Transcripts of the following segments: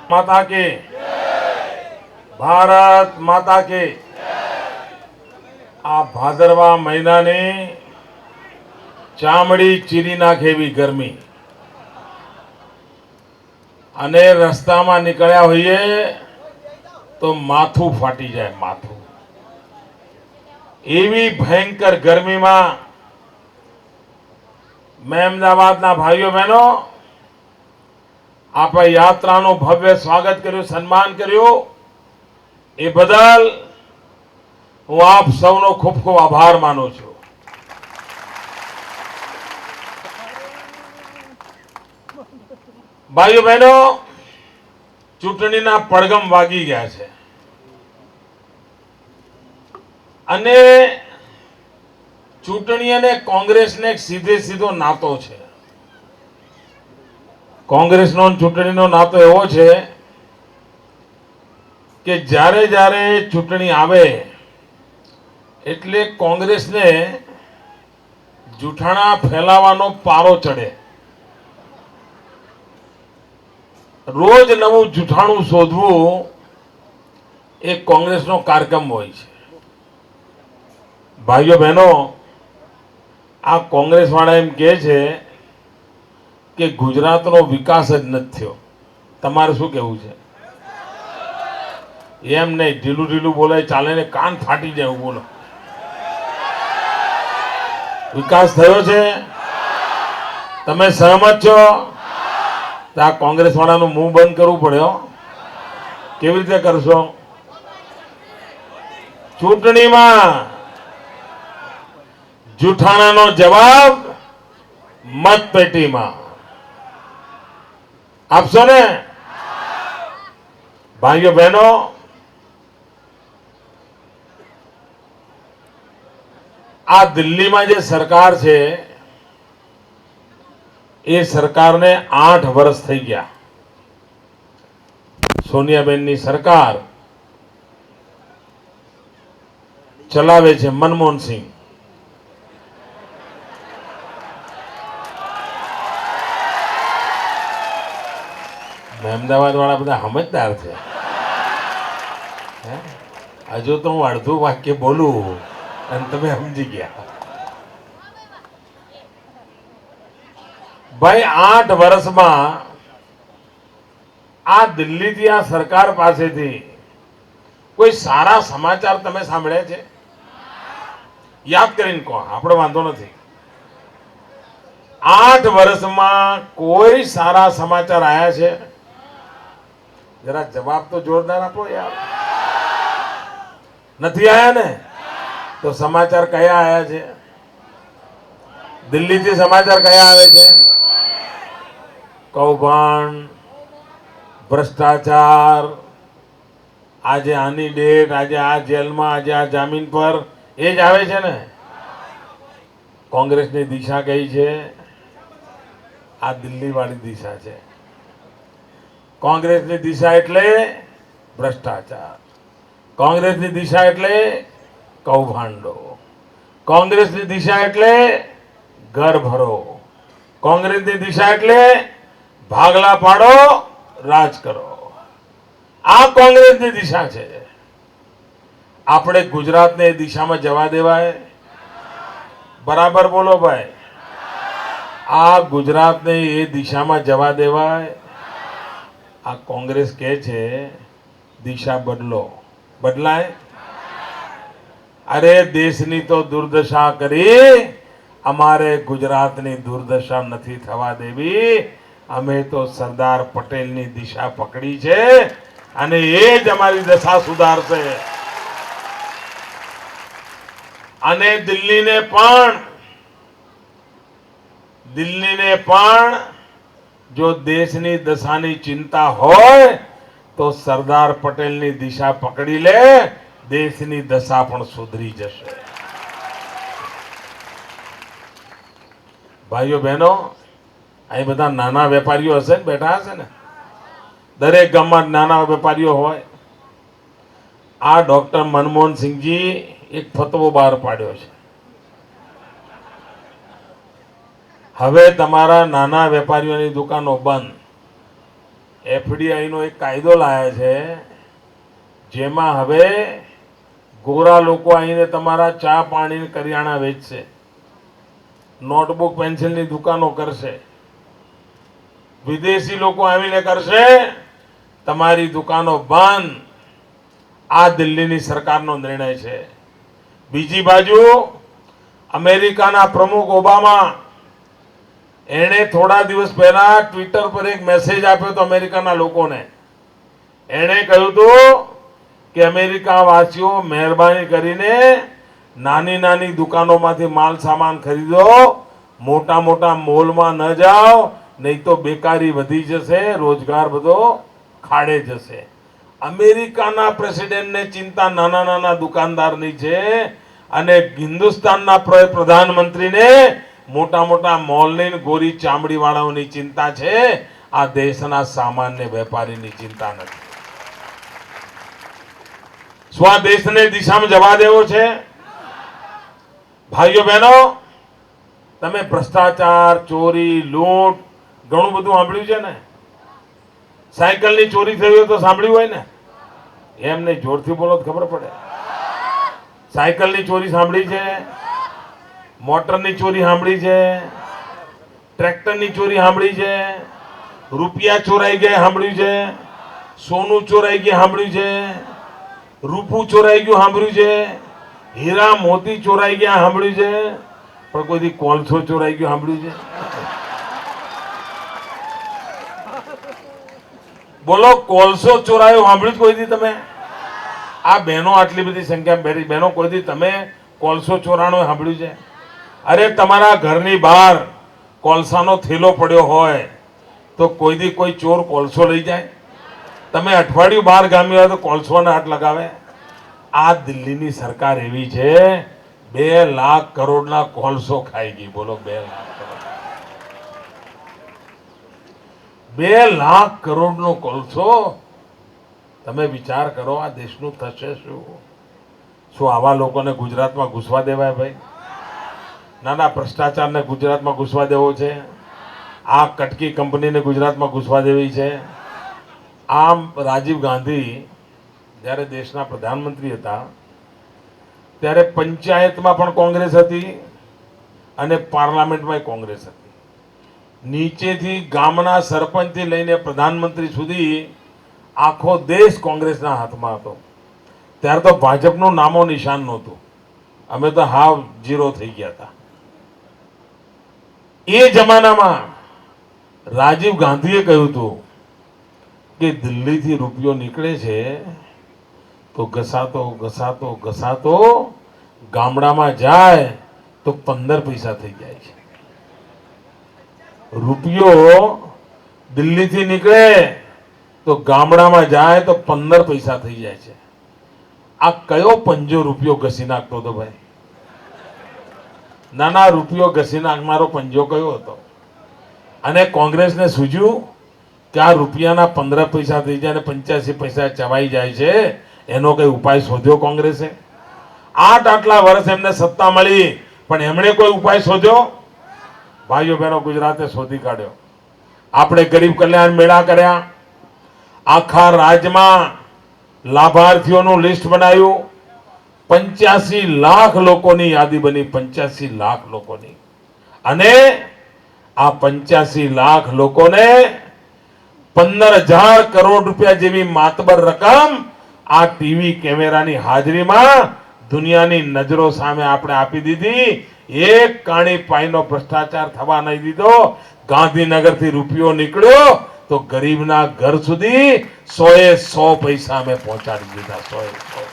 माता के, भारत माता के। आ भादरवा महीना ने चामड़ी चीरी नाखे एवी गर्मी अने रस्ता में निकळ्या होईए तो माथू फाटी जाए। माथू एवी भयंकर गर्मी में मैं अमदावादना भाईओ बहनों आप यात्राનું भव्य स्वागत કર્યું, સન્માન કર્યું એ બદલ હું આપ સૌનો ખૂબ ખૂબ આભાર માનું છું। ભાઈઓ બહેનો, ચૂંટણીના પડઘમ વાગી ગયા છે અને ચૂંટણી અને કોંગ્રેસને એક સીધે સીધો નાતો છે। કોંગ્રેસનો ચૂંટણીનો નાતો એવો છે કે જ્યારે જ્યારે ચૂંટણી આવે એટલે કોંગ્રેસને જૂઠાણા ફેલાવાનો પારો ચડે। રોજ નવું જૂઠાણું શોધવું એ કોંગ્રેસનો કાર્યક્રમ હોય છે। ભાઈઓ બહેનો, આ કોંગ્રેસ વાળા એમ કહે છે કે ગુજરાતનો વિકાસ જ નથી થયો। તમારે શું કહેવું છે? એમ નહીં, ઢીલું ઢીલું બોલાય ચાલે ને, કાન ફાટી જાય એવું બોલો। વિકાસ થયો છે? તમે સહમત છો? તો આ કોંગ્રેસ વાળાનું મુંહ બંધ કરવું પડે હો। કેવી રીતે કરશો? ચૂંટણીમાં જૂઠાણાનો જવાબ મતપેટીમાં આપશો ને? ભાઈઓ બહેનો, આ દિલ્હીમાં જે સરકાર છે એ સરકારને 8 વર્ષ થઈ ગયા। સોનિયાબેનની સરકાર ચલાવે છે મનમોહન સિંહ। અમદાવાદ વાળા બધા સમજદાર છે। હજુ તો હું અડધું વાક્ય બોલું અને તમે સમજી ગયા। ભાઈ, 8 વર્ષમાં આ દિલ્હીથી આ સરકાર પાસેથી કોઈ સારા સમાચાર તમે સાંભળ્યા છે? યાદ કરીને કહો, આપણો વાંધો નથી। 8 વર્ષમાં કોઈ સારા સમાચાર આયા છે? जरा जवाब तो जोरदार आपो यार। नहीं आया ने? तो समाचार कया आया छे? दिल्ली थी समाचार कया आवे छे? कौभांड, भ्रष्टाचार, आज आनी डेट, आज आ जेल में, आज आ जामीन पर, ए ज आवे छे ने। कांग्रेस ની દિશા કઈ છે? આ દિલ્હી વાળી દિશા છે। कांग्रेस ની દિશા એટલે ભ્રષ્ટાચાર, कांग्रेस ની દિશા એટલે કૌભાંડો, कांग्रेस ની દિશા એટલે ઘર ભરો, कांग्रेस ની દિશા એટલે ભાગલા પાડો, રાજ કરો। આ कांग्रेस ની દિશા છે। આપણે ગુજરાતને એ દિશામાં જવા દેવાય? બરાબર બોલો ભાઈ। આ ગુજરાતને એ દિશામાં જવા દેવાય? आ कांग्रेस कहे छे दिशा बदलो, बदलाय? अरे देशनी तो दुर्दशा करी, अमारे गुजरातनी दुर्दशा नहीं थवा देवी। अमे तो सरदार पटेलनी दिशा पकड़ी छे अने ए ज अमारी दशा सुधारशे। अने दिल्ली ने पण जो देशनी दशानी चिंता होय तो सरदार पटेलनी दिशा पकड़ी ले, देशनी दशा पण सुधरी जशे। भाईओ बहनों, अहीं बधा नाना वेपारीओ हशे ने, बैठा हशे ने? दरेक गाममां नाना वेपारीओ होय। आ डॉक्टर मनमोहन सिंह जी एक फतवो बहार पाड्यो छे। હવે તમારા નાના વેપારીઓની દુકાનો બંધ, FDI નો એક કાયદો લાયા છે, જેમાં હવે ગોરા લોકો આવીને તમારા ચા પાણી કરિયાણા વેચશે, નોટબુક પેન્સિલની દુકાનો કરશે, વિદેશી લોકો આવીને કરશે તમારી દુકાનો બંધ. આ દિલ્હીની સરકારનો નિર્ણય છે. બીજી બાજુ અમેરિકાના પ્રમુખ ઓબામા, એણે થોડા દિવસ પહેલા ટ્વિટર પર એક મેસેજ આપ્યો તો અમેરિકાના લોકોને. એણે કહ્યું હતું કે અમેરિકા વાસીઓ મહેરબાની કરીને નાની નાની દુકાનોમાંથી માલ સામાન ખરીદો, મોટા મોટા મોલમાં ન જાઓ, નહીં તો બેકારી વધી જશે, રોજગાર બધો ખાડે જશે. અમેરિકાના પ્રેસિડેન્ટને ચિંતા નાના નાના દુકાનદારની છે અને હિન્દુસ્તાનના પ્રધાનમંત્રીને મોટા મોટા મોલની ગોરી ચામડી વાળાઓની ચિંતા છે. આ દેશના સામાન્ય વેપારીની ચિંતા નથી. શું આ દેશને દિશામાં જવા દેવો છે? ભાઈઓ બહેનો, તમે ભ્રષ્ટાચાર, ચોરી, લૂંટ ઘણું બધું સાંભળ્યું છે ને? સાયકલની ચોરી થઈ હોય તો સાંભળ્યું હોય ને? એમ નહીં, જોરથી બોલો તો ખબર પડે. સાયકલની ચોરી સાંભળી છે, મોટરની ચોરી સાંભળી છે, ટ્રેક્ટરની ચોરી સાંભળી છે, રૂપિયા ચોરાઈ ગયા સાંભળ્યું છે, સોનું ચોરાઈ ગયા સાંભળ્યું છે, રૂપું ચોરાઈ ગયું સાંભળ્યું છે, હીરા મોતી ચોરાઈ ગયા સાંભળ્યું છે, પણ કોઈથી કોલસો ચોરાઈ ગયો સાંભળ્યું છે? બોલો, કોલસો ચોરાયો સાંભળ્યું કોઈથી તમે? આ બહેનો આટલી બધી સંખ્યામાં બેઠી બહેનો, કોઈથી તમે કોલસો ચોરાણો સાંભળ્યું છે? અરે તમારા ઘરની બહાર કોલસાનો થેલો પડ્યો હોય તો કોઈથી કોઈ ચોર કોલસો લઈ જાય? તમે અઠવાડિયું બહાર ગામ્યું હોય તો કોલસોને હાથ લગાવે? આ દિલ્હીની સરકાર એવી છે, 2 લાખ કરોડના કોલસો ખાઈ ગઈ. બોલો, 2 લાખ કરોડ, 2 લાખ કરોડનો કોલસો. તમે વિચાર કરો, આ દેશનું થશે શું? શું આવા લોકોને ગુજરાતમાં ઘૂસવા દેવાય? ભાઈ, ના ના, ભ્રષ્ટાચારને ગુજરાતમાં ઘૂસવા દેવો છે? આ કટકી કંપનીને ગુજરાતમાં ઘૂસવા દેવી છે? આમ રાજીવ ગાંધી જ્યારે દેશના પ્રધાનમંત્રી હતા ત્યારે પંચાયતમાં પણ કોંગ્રેસ હતી અને પાર્લામેન્ટમાં કોંગ્રેસ હતી. નીચેથી ગામના સરપંચથી લઈને પ્રધાનમંત્રી સુધી આખો દેશ કોંગ્રેસના હાથમાં હતો. ત્યારે તો ભાજપનું નામો નિશાન નહોતું. અમે તો હાવ ઝીરો થઈ ગયા હતા. એ જમાનામાં રાજીવ ગાંધીએ કહ્યું હતું કે દિલ્હીથી રૂપિયો નીકળે છે તો ઘસાતો ઘસાતો ઘસાતો ગામડામાં જાય તો 15 પૈસા થઈ જાય છે. રૂપિયો દિલ્હીથી નીકળે તો ગામડામાં જાય તો 15 પૈસા થઈ જાય છે. આ કયો પંજો રૂપિયો ઘસી નાખતો હતો ભાઈ? નાના રૂપિયો ઘસી નાખનારો પંજો કયો હતો? અને કોંગ્રેસને સૂઝ્યું કે આ રૂપિયાના 15 પૈસા થઈ જાય અને 85 પૈસા ચવાઈ જાય છે, એનો કઈ ઉપાય શોધ્યો કોંગ્રેસે? આટલા વર્ષ એમને સત્તા મળી પણ એમણે કોઈ ઉપાય શોધ્યો? ભાઈઓ બહેનો, ગુજરાતે શોધી કાઢ્યો. આપણે ગરીબ કલ્યાણ મેળા કર્યા, આખા રાજ્યમાં લાભાર્થીઓનું લિસ્ટ બનાવ્યું, 85 લાખ લોકોની યાદી બની, 85 લાખ લોકોની. અને આ 85 લાખ લોકોને 15,000 કરોડ રૂપિયા જેવી માતબર રકમ આ ટીવી કેમેરાની હાજરીમાં દુનિયાની નજરો સામે આપણે આપી દીધી. એક કાણી પાઈનો ભ્રષ્ટાચાર થવા નહીં દીધો. ગાંધીનગરથી રૂપિયો નીકળ્યો તો ગરીબના ઘર સુધી 100 પૈસા અમે પહોંચાડી દીધા. 100.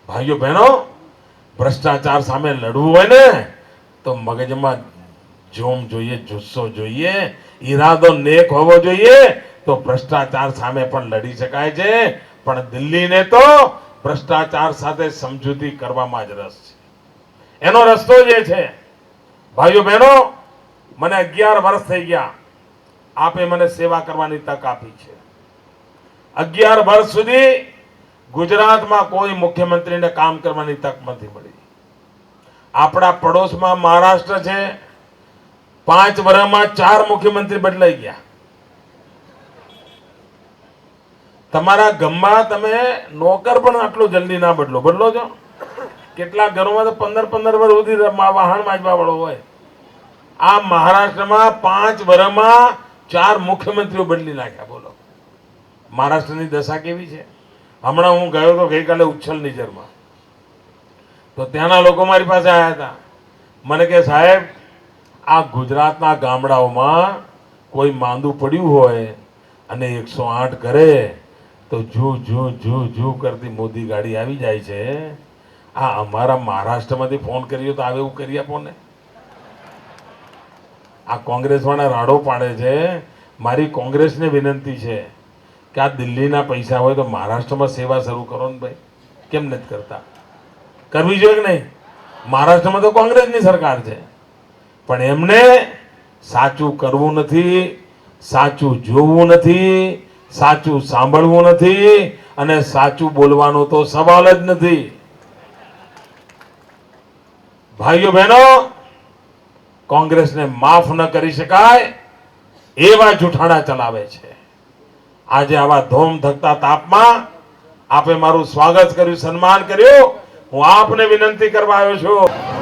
ભાઈઓ બહેનો, ભ્રષ્ટાચાર સામે લડવું હોય ને તો મગજમાં જોમ જોઈએ, જુસ્સો જોઈએ, ઈરાદો નેક હોવો જોઈએ, તો ભ્રષ્ટાચાર સામે પણ લડી શકાય છે. પણ દિલ્હીને તો ભ્રષ્ટાચાર સાથે સમજૂતી કરવામાં જ રસ છે. એનો રસ્તો જે છે, ભાઈઓ બહેનો, મને 11 વર્ષ થઈ ગયા. આપે મને સેવા કરવાની તક આપી છે. 11 વર્ષ સુધી ગુજરાતમાં કોઈ મુખ્યમંત્રીને કામ કરવાની તક નથી મળી. આપણા પડોશમાં મહારાષ્ટ્ર છે, 5 વર્ષમાં 4 મુખ્યમંત્રી બદલાઈ ગયા. તમારા ગામમાં તમે નોકર પણ આટલો જલ્દી ના બદલો છો. કેટલાક ઘરોમાં તો 15 વર્ષ સુધી વાહન માંજવા વાળો હોય. આ મહારાષ્ટ્રમાં 5 વર્ષમાં 4 મુખ્યમંત્રીઓ બદલી નાખ્યા. બોલો મહારાષ્ટ્રની દશા કેવી છે. હમણાં હું ગયો તો ગઈકાલે ઉચ્છલ નિઝરમાં, તો ત્યાંના લોકો મારી પાસે આવ્યા હતા. મને કે સાહેબ, આ ગુજરાતના ગામડાઓમાં કોઈ માંદું પડ્યું હોય અને 108 કરે તો જુ કરતી મોદી ગાડી આવી જાય છે. આ અમારા મહારાષ્ટ્રમાંથી ફોન કર્યો તો આવે એવું કરી આપો ને. આ કોંગ્રેસવાળા રાડો પાડે છે. મારી કોંગ્રેસને વિનંતી છે કે આ દિલ્હીના પૈસા હોય તો મહારાષ્ટ્રમાં સેવા શરૂ કરો ને ભાઈ. કેમ નથી કરતા? કરવી જોઈએ કે નહીં? મહારાષ્ટ્રમાં તો કોંગ્રેસની સરકાર છે, પણ એમને સાચું કરવું નથી, સાચું જોવું નથી, સાચું સાંભળવું નથી અને સાચું બોલવાનો તો સવાલ જ નથી. ભાઈઓ બહેનો, કોંગ્રેસને માફ ન કરી શકાય એવા જૂઠાણા ચલાવે છે. આજે આવા ધોમ ધકતા તાપમાં આપે મારું સ્વાગત કર્યું, સન્માન કર્યું. હું આપને વિનંતી કરવા આવ્યો છું